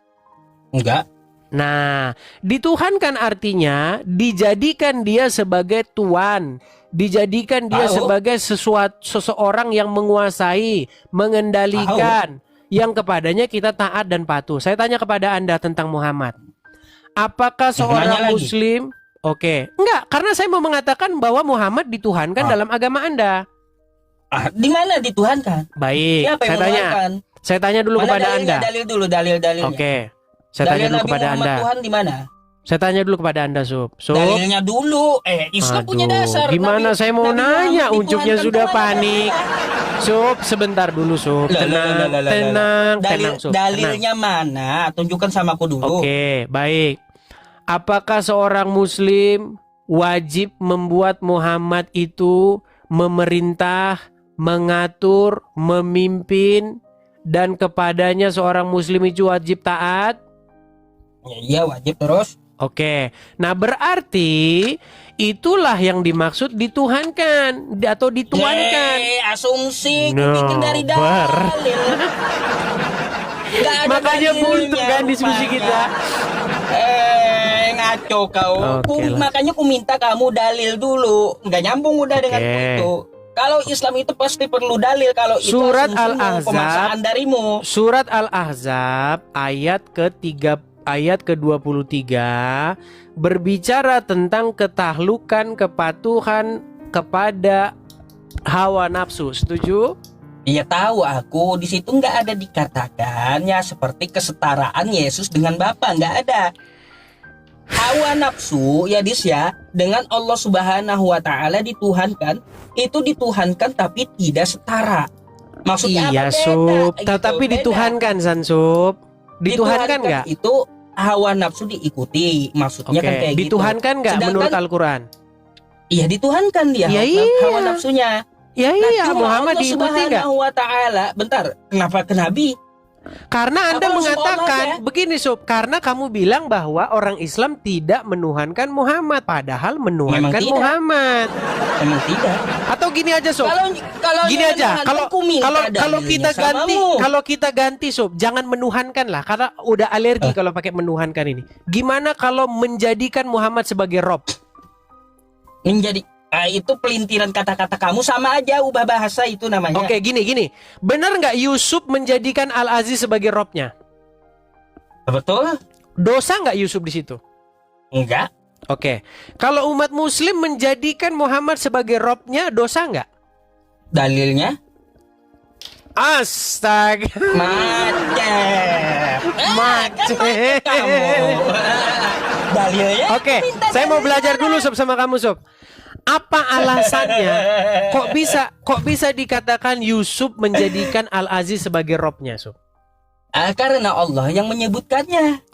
Enggak. Nah, dituhankan artinya dijadikan dia sebagai Tuan, dijadikan dia sebagai seseorang yang menguasai, mengendalikan, yang kepadanya kita taat dan patuh. Saya tanya kepada Anda tentang Muhammad. Apakah seorang Muslim? Oke, enggak, karena saya mau mengatakan bahwa Muhammad dituhankan dalam agama Anda. Di mana dituhankan? Baik, Siapa yang menuhankan? Saya tanya dulu Mana kepada dalilnya? Anda. Dalilnya. Oke, saya tanya Dalil dulu Nabi kepada Muhammad Anda. Tuhan di mana? Saya tanya dulu kepada Anda, Sob. Dalilnya dulu. Islam punya dasar. Gimana saya mau nanya? Muhammad Uncupnya dituhankan sudah Tuhan. panik. Sob, sebentar dulu, Sob. Tenang, Sob. Dalilnya mana? Tunjukkan sama aku dulu. Oke, baik. Apakah seorang Muslim wajib membuat Muhammad itu memerintah, mengatur, memimpin, dan kepadanya seorang Muslim itu wajib taat? Ya, iya wajib terus. Oke. Nah, berarti itulah yang dimaksud dituhankan atau dituankan. Asumsi No, bikin dari dalil. Nggak ada Makanya dalilnya, buntu kan diskusi kita. Ngaco kau. Oke lah. Makanya ku minta kamu dalil dulu. Nggak nyambung udah dengan Oke. itu. Kalau Islam itu pasti perlu dalil. Kalau itu Surat asumsimu, Al-Ahzab. pemaksaan darimu. Surat Al-Ahzab ayat ke-23 berbicara tentang ketahlukan, kepatuhan kepada hawa nafsu. Setuju? Iya tahu aku di situ nggak ada dikatakan ya seperti kesetaraan Yesus dengan Bapa, nggak ada. Hawa nafsu ya dis ya dengan Allah Subhanahu Wa Taala dituhankan, itu dituhankan tapi tidak setara. Maksudnya Iya, apa? Sub. Beda, gitu, Tapi beda. dituhankan, Sansub. Dituhankan nggak? Itu hawa nafsu diikuti, maksudnya kan Oke. kayak gitu. Dituhankan nggak Sedangkan- menurut Al-Quran? Iya dituhankan dia Ya, hawa, iya. hawa nafsunya. Ya Nah, iya, cuma Muhammad Allah diikuti nggak? Subhanahu Wa Taala, bentar, kenapa ke Nabi? Karena Anda Apa langsung mengatakan Allah begini, Sob, karena kamu bilang bahwa orang Islam tidak menuhankan Muhammad, padahal menuhankan tidak. Muhammad. Emang tidak. Atau gini aja, Sob. Kalau Gini dia aja, menuhankan, kalau ku minta kalau kita dalilnya ganti, samamu. kalau kita ganti, Sob, jangan menuhankan lah, karena udah alergi kalau pakai menuhankan ini. Gimana kalau menjadikan Muhammad sebagai Rob? menjadi itu pelintiran kata-kata kamu sama aja ubah bahasa itu namanya. Oke, gini. Benar nggak Yusuf menjadikan Al-Aziz sebagai Robnya? Betul? Dosa nggak Yusuf di situ? Enggak. Oke. Kalau umat Muslim menjadikan Muhammad sebagai Robnya, dosa nggak? Dalilnya Astaga. macet. Macet. Kan kamu. Dalilnya. Oke, minta saya mau dalil belajar sana. dulu Sob sama kamu, Sob. Apa alasannya? Kok bisa dikatakan Yusuf menjadikan Al-Aziz sebagai Robnya, Sob? Karena Allah yang menyebutkannya.